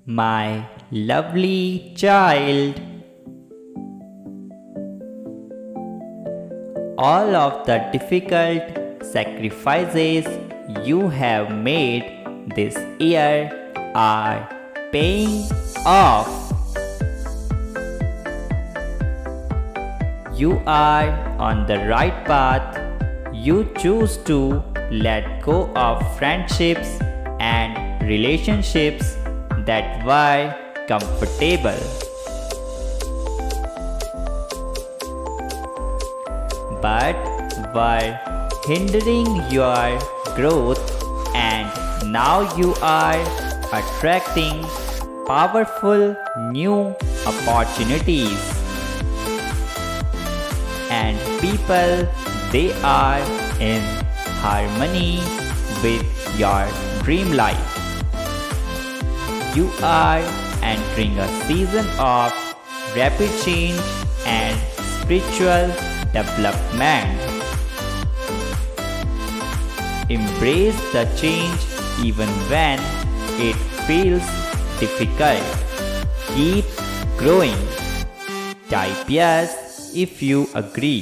my lovely child. All of the difficult sacrifices you have made this year are paying off. You are on the right path. You choose to let go of friendships and relationships that were comfortable but were hindering your growth, and now you are attracting powerful new opportunities and people. They are in harmony with your dream life. You are entering a season of rapid change and spiritual development. Embrace the change even when it feels difficult. Keep growing. Type yes if you agree.